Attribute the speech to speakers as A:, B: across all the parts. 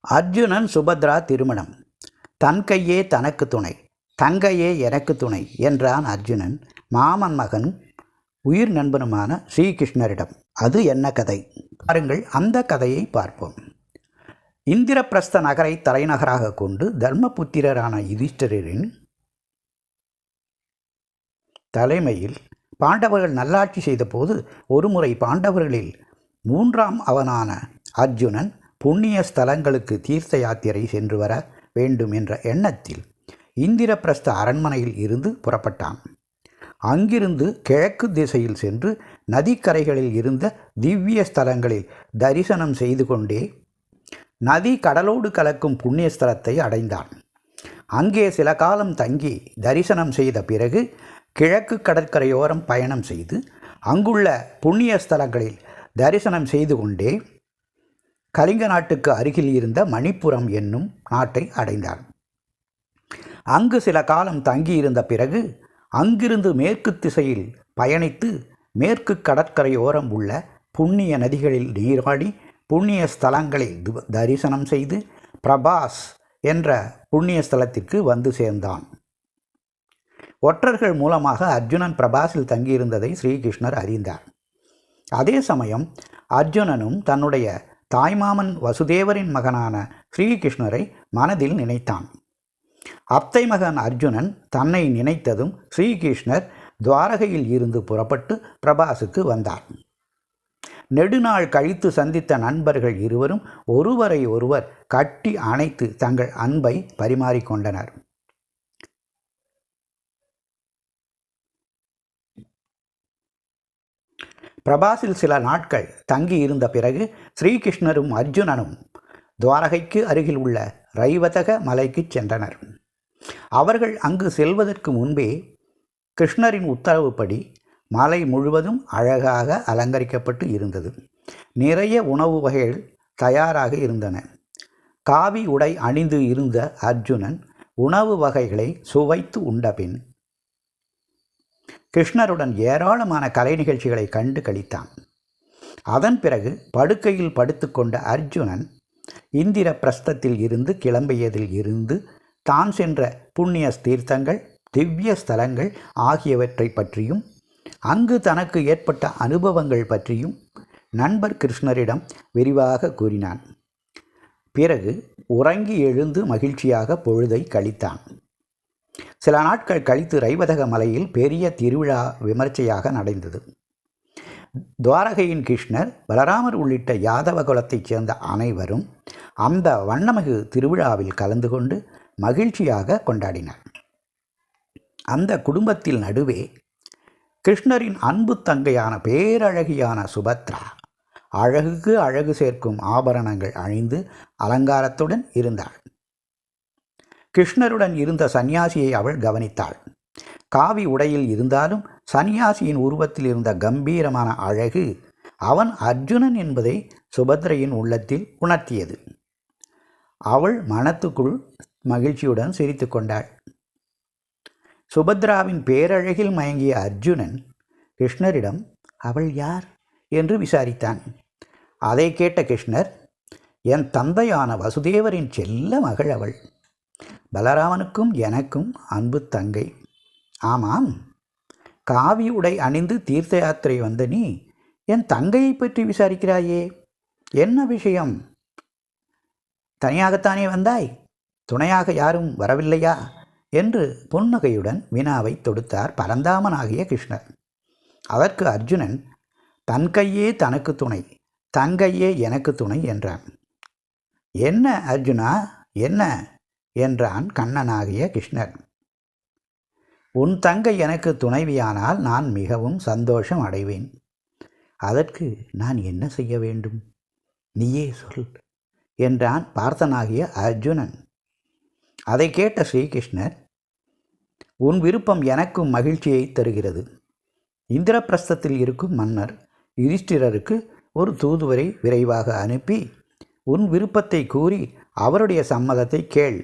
A: அர்ஜுனன் சுபத்ரா திருமணம். தன் கையே தனக்கு துணை, தங்கையே எனக்கு துணை என்றான் அர்ஜுனன் மாமன் மகனும் உயிர் நண்பனுமான ஸ்ரீகிருஷ்ணரிடம். அது என்ன கதை? பாருங்கள், அந்த கதையை பார்ப்போம். இந்திரபிரஸ்த நகரை தலைநகராக கொண்டு தர்மபுத்திரரான யுதிஷ்டிரரின் தலைமையில் பாண்டவர்கள் நல்லாட்சி செய்தபோது ஒருமுறை பாண்டவர்களில் மூன்றாம் அவனான அர்ஜுனன் புண்ணிய ஸ்தலங்களுக்கு தீர்த்த யாத்திரை சென்று வர வேண்டும் என்ற எண்ணத்தில் இந்திரபிரஸ்த அரண்மனையில் இருந்து புறப்பட்டான். அங்கிருந்து கிழக்கு திசையில் சென்று நதிக்கரைகளில் இருந்த திவ்ய ஸ்தலங்களில் தரிசனம் செய்து கொண்டே நதி கடலோடு கலக்கும் புண்ணிய ஸ்தலத்தை அடைந்தான். அங்கே சில காலம் தங்கி தரிசனம் செய்த பிறகு கிழக்கு கடற்கரையோரம் பயணம் செய்து அங்குள்ள புண்ணிய ஸ்தலங்களில் தரிசனம் செய்து கொண்டே கலிங்க நாட்டுக்கு அருகில் இருந்த மணிப்புரம் என்னும் நாட்டை அடைந்தான். அங்கு சில காலம் தங்கியிருந்த பிறகு அங்கிருந்து மேற்கு திசையில் பயணித்து மேற்கு கடற்கரையோரம் உள்ள புண்ணிய நதிகளில் நீராடி புண்ணிய ஸ்தலங்களில் தரிசனம் செய்து பிரபாஸ் என்ற புண்ணிய ஸ்தலத்திற்கு வந்து சேர்ந்தான். ஒற்றர்கள் மூலமாக அர்ஜுனன் பிரபாஸில் தங்கியிருந்ததை ஸ்ரீகிருஷ்ணர் அறிந்தார். அதே சமயம் அர்ஜுனனும் தன்னுடைய தாய்மாமன் வசுதேவரின் மகனான ஸ்ரீகிருஷ்ணரை மனதில் நினைத்தான். அத்தை மகன் அர்ஜுனன் தன்னை நினைத்ததும் ஸ்ரீகிருஷ்ணர் துவாரகையில் இருந்து புறப்பட்டு பிரபாசுக்கு வந்தார். நெடுநாள் கழித்து சந்தித்த நண்பர்கள் இருவரும் ஒருவரை ஒருவர் கட்டி அணைத்து தங்கள் அன்பை பரிமாறிக்கொண்டனர். பிரபாஸில் சில நாட்கள் தங்கி இருந்த பிறகு ஸ்ரீகிருஷ்ணரும் அர்ஜுனனும் துவாரகைக்கு அருகில் உள்ள ரைவதக மலைக்கு சென்றனர். அவர்கள் அங்கு செல்வதற்கு முன்பே கிருஷ்ணரின் உத்தரவுப்படி மலை முழுவதும் அழகாக அலங்கரிக்கப்பட்டு இருந்தது. நிறைய உணவு வகைகள் தயாராக இருந்தன. காவி உடை அணிந்து இருந்த அர்ஜுனன் உணவு வகைகளை சுவைத்து உண்டபின் கிருஷ்ணருடன் ஏராளமான கலை நிகழ்ச்சிகளை கண்டு களித்தான். அதன் பிறகு படுக்கையில் படுத்துக்கொண்ட அர்ஜுனன் இந்திரபிரஸ்தத்தில் இருந்து கிளம்பியதில் இருந்து தான் சென்ற புண்ணிய தீர்த்தங்கள், திவ்ய ஸ்தலங்கள் ஆகியவற்றை பற்றியும் அங்கு தனக்கு ஏற்பட்ட அனுபவங்கள் பற்றியும் நண்பர் கிருஷ்ணரிடம் விரிவாக கூறினான். பிறகு உறங்கி எழுந்து மகிழ்ச்சியாக பொழுதை கழித்தான். சில நாட்கள் கழித்து ரைவதக மலையில் பெரிய திருவிழா விமர்சையாக நடந்தது. துவாரகையின் கிருஷ்ணர், பலராமர் உள்ளிட்ட யாதவ குலத்தைச் சேர்ந்த அனைவரும் அந்த வண்ணமிகு திருவிழாவில் கலந்து கொண்டு மகிழ்ச்சியாக கொண்டாடினர். அந்த குடும்பத்தில் நடுவே கிருஷ்ணரின் அன்பு தங்கையான பேரழகியான சுபத்ரா அழகுக்கு அழகு சேர்க்கும் ஆபரணங்கள் அணிந்து அலங்காரத்துடன் இருந்தாள். கிருஷ்ணருடன் இருந்த சன்னியாசியை அவள் கவனித்தாள். காவி உடையில் இருந்தாலும் சன்னியாசியின் உருவத்தில் இருந்த கம்பீரமான அழகு அவன் அர்ஜுனன் என்பதை சுபத்ரையின் உள்ளத்தில் உணர்த்தியது. அவள் மனத்துக்குள் மகிழ்ச்சியுடன் சிரித்து கொண்டாள். சுபத்ராவின் பேரழகில் மயங்கிய அர்ஜுனன் கிருஷ்ணரிடம் அவள் யார் என்று விசாரித்தான். அதை கேட்ட கிருஷ்ணர், என் தந்தையான வசுதேவரின் செல்ல மகள் அவள். பலராமனுக்கும் எனக்கும் அன்பு தங்கை. ஆமாம், காவி உடை அணிந்து தீர்த்த யாத்திரை வந்த நீ என் தங்கையை பற்றி விசாரிக்கிறாயே, என்ன விஷயம்? தனியாகத்தானே வந்தாய்? துணையாக யாரும் வரவில்லையா என்று புன்னகையுடன் வினாவை தொடுத்தார் பரந்தாமனாகிய கிருஷ்ணர். அதற்கு அர்ஜுனன், தன் கையே தனக்கு துணை, தங்கையே எனக்கு துணை என்றான். என்ன அர்ஜுனா, என்ன என்றான் கண்ணனாகிய கிருஷ்ணர். உன் தங்கை எனக்கு துணைவியானால் நான் மிகவும் சந்தோஷம் அடைவேன். அதற்கு நான் என்ன செய்ய வேண்டும், நீயே சொல் என்றான் பார்த்தனாகிய அர்ஜுனன். அதை கேட்ட ஸ்ரீகிருஷ்ணர், உன் விருப்பம் எனக்கும் மகிழ்ச்சியை தருகிறது. இந்திரபிரஸ்தத்தில் இருக்கும் மன்னர் யுதிஷ்டிரருக்கு ஒரு தூதுவரை விரைவாக அனுப்பி உன் விருப்பத்தை கூறி அவருடைய சம்மதத்தை கேள்.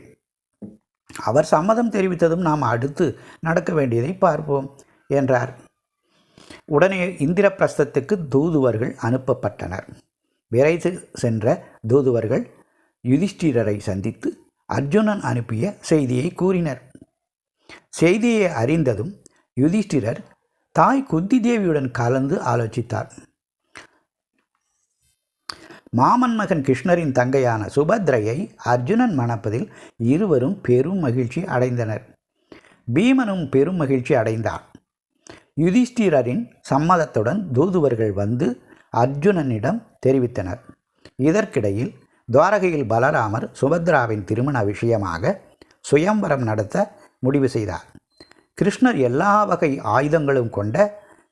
A: அவர் சம்மதம் தெரிவித்ததும் நாம் அடுத்து நடக்க வேண்டியதை பார்ப்போம் என்றார். உடனே இந்திரபிரஸ்தத்துக்கு தூதுவர்கள் அனுப்பப்பட்டனர். விரைந்து சென்ற தூதுவர்கள் யுதிஷ்டிரரை சந்தித்து அர்ஜுனன் அனுப்பிய செய்தியை கூறினர். செய்தியை அறிந்ததும் யுதிஷ்டிரர் தாய் குந்தி தேவியுடன் கலந்து ஆலோசித்தார். மாமன் மகன் கிருஷ்ணரின் தங்கையான சுபத்ரையை அர்ஜுனன் மணப்பதில் இருவரும் பெரும் மகிழ்ச்சி அடைந்தனர். பீமனும் பெரும் மகிழ்ச்சி அடைந்தார். யுதிஷ்டிரரின் சம்மதத்துடன் தூதுவர்கள் வந்து அர்ஜுனனிடம் தெரிவித்தனர். இதற்கிடையில் துவாரகையில் பலராமர் சுபத்ராவின் திருமண விஷயமாக சுயம்வரம் நடத்த முடிவு செய்தார். கிருஷ்ணர் எல்லா வகை ஆயுதங்களும் கொண்ட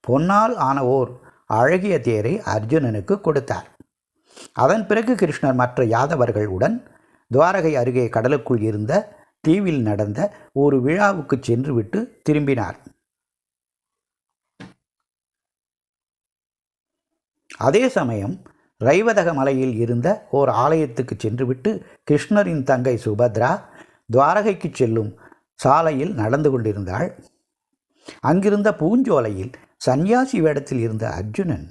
A: பொன்னால் ஆன ஓர் அழகிய தேரை அர்ஜுனனுக்கு கொடுத்தார். அதன் பிறகு கிருஷ்ணர் மற்ற யாதவர்களுடன் துவாரகை அருகே கடலுக்குள் இருந்த தீவில் நடந்த ஒரு விழாவுக்கு சென்றுவிட்டு திரும்பினார். அதே சமயம் ரைவதக மலையில் இருந்த ஓர் ஆலயத்துக்கு சென்றுவிட்டு கிருஷ்ணரின் தங்கை சுபத்ரா துவாரகைக்கு செல்லும் சாலையில் நடந்து கொண்டிருந்தாள். அங்கிருந்த பூஞ்சோலையில் சந்நியாசி வேடத்தில் இருந்த அர்ஜுனன்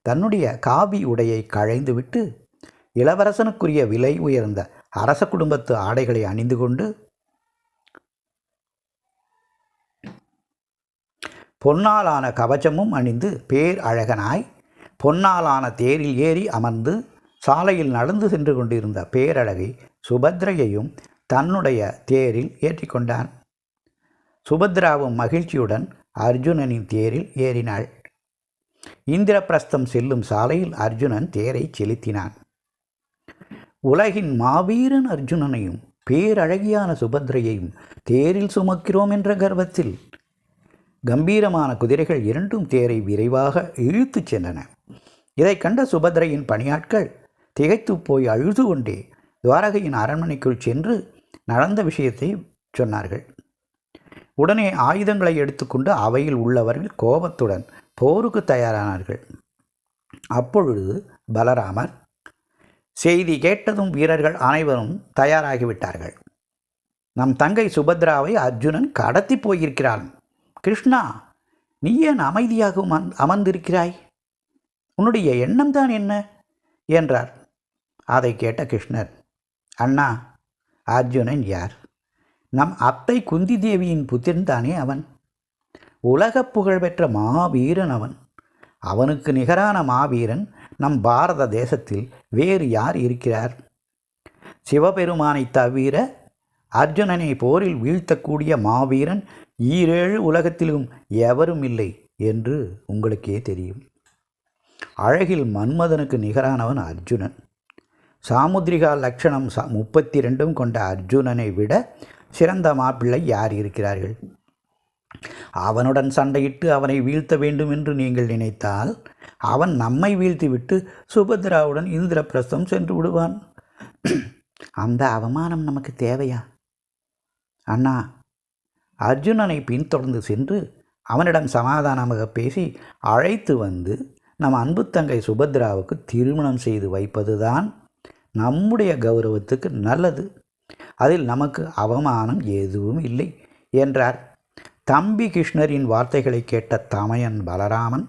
A: தன்னுடைய காவி உடையை களைந்துவிட்டு இளவரசனுக்குரிய விலை உயர்ந்த அரச குடும்பத்து ஆடைகளை அணிந்து கொண்டு பொன்னாலான கவச்சமும் அணிந்து பேர் அழகனாய் பொன்னாலான தேரில் ஏறி அமர்ந்து சாலையில் நடந்து சென்று கொண்டிருந்த பேரழகை சுபத்ரையையும் தன்னுடைய தேரில் ஏற்றிக்கொண்டான். சுபத்ராவும் மகிழ்ச்சியுடன் அர்ஜுனனின் தேரில் ஏறினாள். இந்திரபிரஸ்தம் செல்லும் சாலையில் அர்ஜுனன் தேரை செலுத்தினான். உலகின் மாவீரன் அர்ஜுனனையும் பேரழகியான சுபத்ரையையும் தேரில் சுமக்கிறோம் என்ற கர்வத்தில் கம்பீரமான குதிரைகள் இரண்டும் தேரை விரைவாக இழுத்துச் சென்றன. இதை கண்ட சுபத்ரையின் பணியாட்கள் திகைத்து போய் அழுது கொண்டே துவாரகையின் அரண்மனைக்குள் சென்று நடந்த விஷயத்தை சொன்னார்கள். உடனே ஆயுதங்களை எடுத்துக்கொண்டு அவையில் உள்ளவர்கள் கோபத்துடன் போருக்கு தயாரானார்கள். அப்பொழுது பலராமர், செய்தி கேட்டதும் வீரர்கள் அனைவரும் தயாராகிவிட்டார்கள். நம் தங்கை சுபத்ராவை அர்ஜுனன் கடத்தி போயிருக்கிறான். கிருஷ்ணா, நீ ஏன் அமைதியாக அமர்ந்திருக்கிறாய்? உன்னுடைய எண்ணம்தான் என்ன என்றார். அதை கேட்ட கிருஷ்ணர், அண்ணா, அர்ஜுனன் யார்? நம் அத்தை குந்தி தேவியின் புத்திரன் தானே அவன். உலக புகழ்பெற்ற மாவீரன் அவன். அவனுக்கு நிகரான மாவீரன் நம் பாரத தேசத்தில் வேறு யார் இருக்கிறார்? சிவபெருமானை தவிர அர்ஜுனனை போரில் வீழ்த்தக்கூடிய மாவீரன் ஈரேழு உலகத்திலும் எவரும் இல்லை என்று உங்களுக்கே தெரியும். அழகில் மன்மதனுக்கு நிகரானவன் அர்ஜுனன். சாமுத்ரிகா லட்சணம் 32 கொண்ட அர்ஜுனனை விட சிறந்த மாப்பிள்ளை யார் இருக்கிறார்கள்? அவனுடன் சண்டையிட்டு அவனை வீழ்த்த வேண்டும் என்று நீங்கள் நினைத்தால் அவன் நம்மை வீழ்த்திவிட்டு சுபத்ராவுடன் இந்திரபிரஸ்தம் சென்று விடுவான். அந்த அவமானம் நமக்கு தேவையா? அண்ணா, அர்ஜுனனை பின்தொடர்ந்து சென்று அவனிடம் சமாதானமாக பேசி அழைத்து வந்து நம் அன்பு தங்கை சுபத்ராவுக்கு திருமணம் செய்து வைப்பதுதான் நம்முடைய கௌரவத்துக்கு நல்லது. அதில் நமக்கு அவமானம் எதுவும் இல்லை என்றார். தம்பி கிருஷ்ணரின் வார்த்தைகளை கேட்ட தமையன் பலராமன்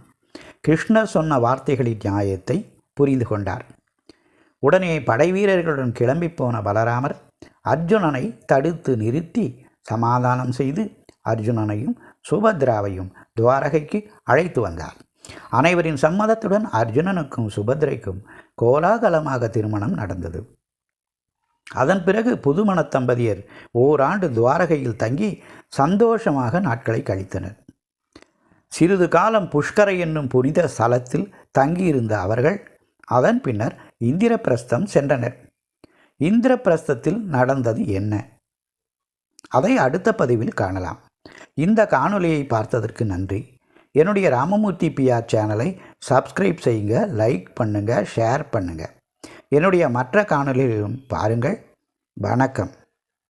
A: கிருஷ்ணர் சொன்ன வார்த்தைகளின் நியாயத்தை புரிந்து கொண்டார். உடனே படைவீரர்களுடன் கிளம்பி போன பலராமர் அர்ஜுனனை தடுத்து நிறுத்தி சமாதானம் செய்து அர்ஜுனனையும் சுபத்ராவையும் துவாரகைக்கு அழைத்து வந்தார். அனைவரின் சம்மதத்துடன் அர்ஜுனனுக்கும் சுபத்ரைக்கும் கோலாகலமாக திருமணம் நடந்தது. அதன் பிறகு புதுமண தம்பதியர் ஓராண்டு துவாரகையில் தங்கி சந்தோஷமாக நாட்களை கழித்தனர். சிறிது காலம் புஷ்கரை என்னும் புனித ஸ்தலத்தில் தங்கியிருந்த அவர்கள் அதன் பின்னர் இந்திரபிரஸ்தம் சென்றனர். இந்திரபிரஸ்தத்தில் நடந்தது என்ன? அதை அடுத்த பதிவில் காணலாம். இந்த காணொளியை பார்த்ததற்கு நன்றி. என்னுடைய ராமமூர்த்தி பிஆர் சேனலை சப்ஸ்கிரைப் செய்யுங்க, லைக் பண்ணுங்கள், ஷேர் பண்ணுங்கள். என்னுடைய மற்ற காணொளிகளிலும் பாருங்கள். வணக்கம்.